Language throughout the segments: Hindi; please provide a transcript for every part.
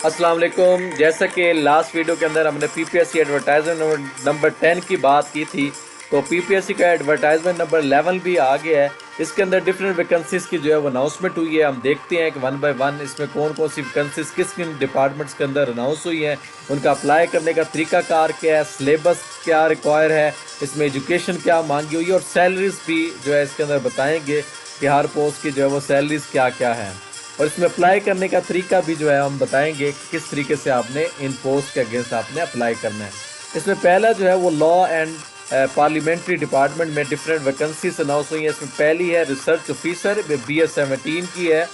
अस्सलाम वालेकुम। जैसा कि लास्ट वीडियो के अंदर हमने पीपीएससी एडवर्टाइजमेंट नंबर 10 की बात की थी, तो पीपीएससी का एडवर्टाइजमेंट नंबर 11 भी आ गया है। इसके अंदर डिफरेंट वैकेंसीज़ की जो है वो अनाउंसमेंट हुई है। हम देखते हैं कि वन बाय वन इसमें कौन कौन सी वैकेंसीज किस किन डिपार्टमेंट्स के अंदर अनाउंस हुई हैं, उनका अप्लाई करने का तरीकाकार क्या है, सिलेबस क्या रिक्वायर है, इसमें एजुकेशन क्या मांगी हुई है, और सैलरीज भी जो है इसके अंदर बताएंगे कि हर पोस्ट की जो है वो सैलरीज क्या क्या है, और इसमें अप्लाई करने का तरीका भी जो है हम बताएंगे कि किस तरीके से आपने इन पोस्ट के अगेंस्ट आपने अप्लाई करना है। इसमें पहला जो है वो लॉ एंड पार्लियामेंट्री डिपार्टमेंट में डिफरेंट वैकेंसीज अनाउंस हुई है। इसमें पहली है रिसर्च ऑफिसर, BS 17 की है,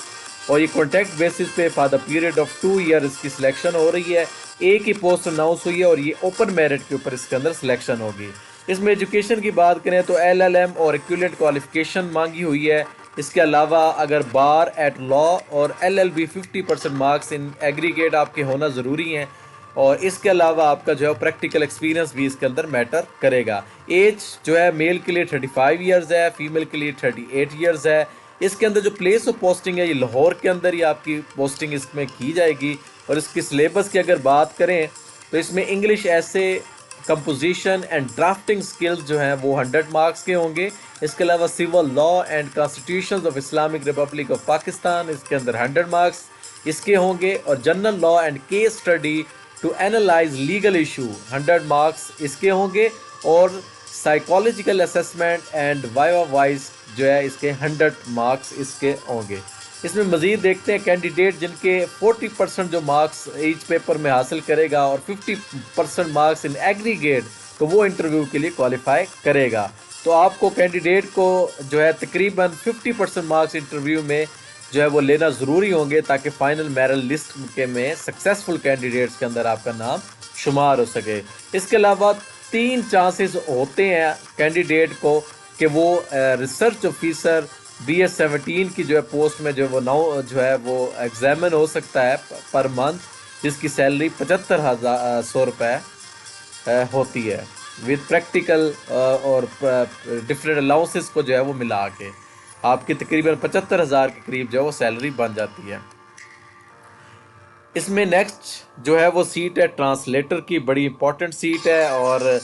और ये कॉन्ट्रैक्ट बेसिस पे for the period of 2 year इसकी सिलेक्शन हो रही है। एक ही पोस्ट अनाउंस हुई है और ये ओपन मेरिट के ऊपर इसके अंदर सिलेक्शन होगी। इसमें एजुकेशन की बात करें तो LLM और इक्विवेलेंट क्वालिफिकेशन मांगी हुई है। इसके अलावा अगर बार एट लॉ और LLB 50% मार्क्स इन एग्रीगेट आपके होना ज़रूरी हैं, और इसके अलावा आपका जो है प्रैक्टिकल एक्सपीरियंस भी इसके अंदर मैटर करेगा। एज जो है मेल के लिए 35 ईयर्स है, फीमेल के लिए 38 ईयर्स है। इसके अंदर जो प्लेस ऑफ पोस्टिंग है ये लाहौर के अंदर ही आपकी पोस्टिंग इसमें की जाएगी। और इसकी सिलेबस की अगर बात करें तो इसमें इंग्लिश ऐसे, कंपोजिशन एंड ड्राफ्टिंग स्किल्स जो हैं वो 100 मार्क्स के होंगे। इसके अलावा civil law and constitution of Islamic Republic of Pakistan, इसके अंदर 100 मार्क्स इसके होंगे। और general law and case study to analyse legal issue, 100 marks इसके होंगे। और psychological assessment and viva wise जो है इसके 100 मार्क्स इसके होंगे। इसमें मज़ीद देखते हैं कैंडिडेट जिनके 40% जो मार्क्स ईच पेपर में हासिल करेगा और 50% मार्क्स इन एग्रीगेट, तो वो इंटरव्यू के लिए क्वालिफाई करेगा। तो आपको कैंडिडेट को जो है तकरीबन 50% मार्क्स इंटरव्यू में जो है वो लेना ज़रूरी होंगे, ताकि फाइनल मेरिट लिस्ट के में सक्सेसफुल कैंडिडेट्स के अंदर आपका नाम शुमार हो सके। इसके अलावा 3 चांसेस होते हैं कैंडिडेट को कि वो रिसर्च ऑफिसर BS 17 की जो है पोस्ट में जो वो जो है वो एग्जामिन हो सकता है पर मंथ, जिसकी सैलरी 75,100 रुपये होती है विद प्रैक्टिकल और डिफरेंट अलाउंसेस को जो है वो मिला के आपकी तकरीबन 75,000 के करीब जो है वो सैलरी बन जाती है। इसमें नेक्स्ट जो है वो सीट है ट्रांसलेटर की, बड़ी इंपॉर्टेंट सीट है। और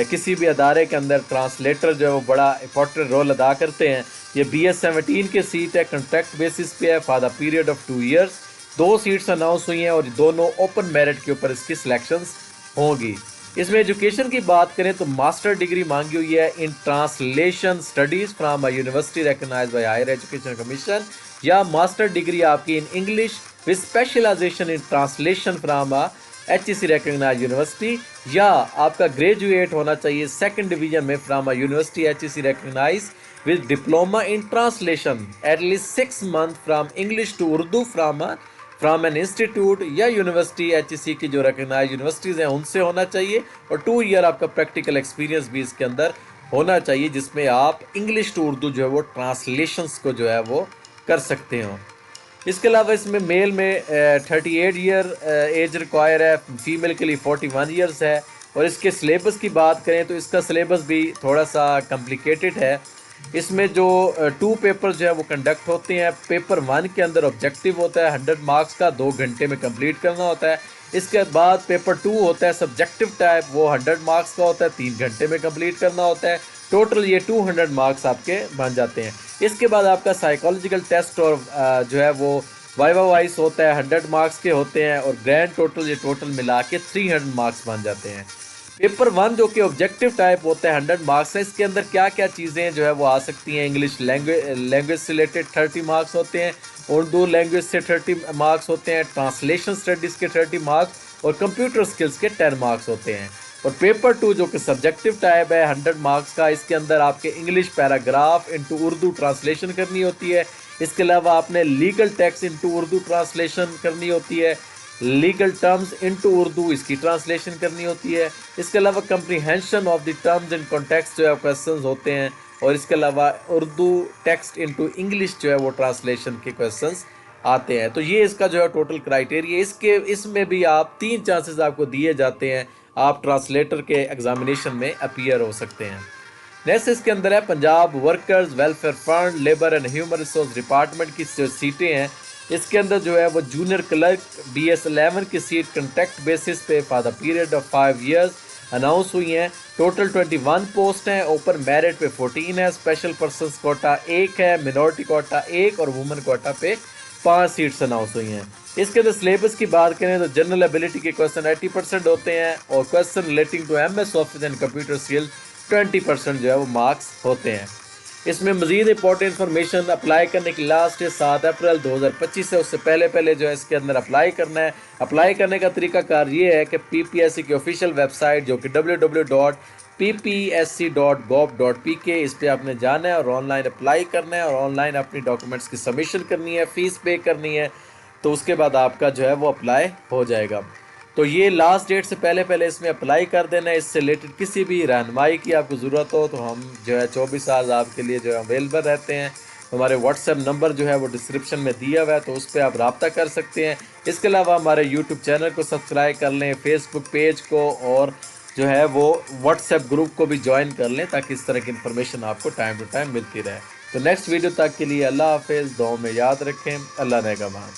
किसी भी अदारे के अंदर ट्रांसलेटर जो है वो बड़ा इंपॉर्टेंट रोल अदा करते हैं। ये BS 17 की सीट है, कॉन्ट्रैक्ट बेसिस पे है for the period of 2 years. 2 seats announce हुई हैं और दोनों ओपन मेरिट के ऊपर इसकी सिलेक्शंस होंगी। इसमें एजुकेशन की बात करें तो मास्टर डिग्री मांगी हुई है in translation studies from a university recognised by Higher Education Commission, या मास्टर डिग्री आपकी in English with specialisation in translation from a HEC recognised university, या आपका ग्रेजुएट होना चाहिए 2nd डिवीजन में from a university HEC recognised with diploma in translation at least 6 month from English to Urdu from an institute या यूनिवर्सिटी HEC की जो रिकॉग्नाइज्ड यूनिवर्सिटीज़ हैं उनसे होना चाहिए। और 2 ईयर आपका प्रैक्टिकल एक्सपीरियंस भी इसके अंदर होना चाहिए, जिसमें आप इंग्लिश टू उर्दू जो है वो ट्रांसलेशंस को जो है वो कर सकते हो। इसके अलावा इसमें मेल में 38 ईयर एज रिक्वायर है, फीमेल के लिए 41 ईयर्स है। और इसके सिलेबस की बात करें तो इसका सिलेबस भी थोड़ा सा कॉम्प्लिकेटेड है। इसमें जो 2 पेपर जो है वो कंडक्ट होते हैं। पेपर 1 के अंदर ऑब्जेक्टिव होता है 100 मार्क्स का, 2 घंटे में कंप्लीट करना होता है। इसके बाद पेपर 2 होता है सब्जेक्टिव टाइप, वो 100 मार्क्स का होता है, 3 घंटे में कंप्लीट करना होता है। टोटल ये 200 मार्क्स आपके बन जाते हैं। इसके बाद आपका साइकोलॉजिकल टेस्ट और जो है वो वाइवा वाइस होता है, 100 मार्क्स के होते हैं, और ग्रैंड टोटल ये टोटल मिला के 300 मार्क्स बन जाते हैं। पेपर 1 जो कि ऑब्जेक्टिव टाइप होता है 100 मार्क्स है, इसके अंदर क्या क्या चीज़ें जो है वो आ सकती हैं। इंग्लिश लैंग्वेज से रिलेटेड 30 मार्क्स होते हैं, उर्दू लैंग्वेज से 30 मार्क्स होते हैं, ट्रांसलेशन स्टडीज़ के 30 मार्क्स, और कंप्यूटर स्किल्स के 10 मार्क्स होते हैं। और पेपर 2 जो कि सब्जेक्टिव टाइप है 100 मार्क्स का, इसके अंदर आपके English paragraph into Urdu translation करनी होती है। इसके अलावा आपने legal text into Urdu translation करनी होती है, लीगल टर्म्स इनटू उर्दू इसकी ट्रांसलेशन करनी होती है। इसके अलावा comprehension of the terms and context जो है क्वेश्चंस होते हैं। और इसके अलावा उर्दू टेक्स्ट इनटू इंग्लिश जो है वो ट्रांसलेशन के क्वेश्चंस आते हैं। तो ये इसका जो है टोटल क्राइटेरिया। इसमें भी आप 3 चांसेस आपको दिए जाते हैं, आप ट्रांसलेटर के एग्जामिनेशन में अपीयर हो सकते हैं। नेक्स्ट इसके अंदर है Punjab workers welfare fund, labour and human resource department की जो सीटें हैं इसके अंदर जो है वो जूनियर क्लर्क BS11 की सीट कॉन्ट्रैक्ट बेसिस पे for the period of 5 years announce हुई हैं। टोटल 21 पोस्ट हैं, ओपन मेरिट पे 14 है, स्पेशल पर्सनस कोटा 1 है, मिनॉरिटी कोटा 1 और वुमेन कोटा पे 5 सीट्स अनाउंस हुई हैं। इसके अंदर सिलेबस की बात करें तो जनरल एबिलिटी के क्वेश्चन 80% होते हैं और question relating to MS office and computer skill 20% जो है वो मार्क्स होते हैं। इसमें मजीद इंपॉर्टेंट इन्फॉर्मेशन अप्लाई करने की लास्ट है 7 अप्रैल 2025 है, उससे पहले जो है इसके अंदर अप्लाई करना है। अप्लाई करने का तरीकाकार ये है कि PPSC की ऑफिशियल वेबसाइट जो कि www.ppsc.gov.pk इस पर आपने जाना है और ऑनलाइन अप्लाई करना है और ऑनलाइन अपनी डॉक्यूमेंट्स की सबमिशन करनी है, फ़ीस पे करनी है, तो उसके बाद आपका जो है वो अप्लाई हो जाएगा। तो ये लास्ट डेट से पहले इसमें अप्लाई कर देना है। इससे रिलेटेड किसी भी रहनुमाई की आपको ज़रूरत हो तो हम जो है 24 आवर्स आपके लिए जो है अवेलेबल रहते हैं। हमारे व्हाट्सएप नंबर जो है वो डिस्क्रिप्शन में दिया हुआ है, तो उस पर आप रब्ता कर सकते हैं। इसके अलावा हमारे यूट्यूब चैनल को सब्सक्राइब कर लें, फेसबुक पेज को और जो है वो व्हाट्सएप ग्रुप को भी ज्वाइन कर लें ताकि इस तरह की इन्फॉर्मेशन आपको टाइम टू टाइम मिलती रहे। तो नेक्स्ट वीडियो तक के लिए अल्लाह हाफिज़, दुआ में याद रखें, अल्लाह नेगहबान।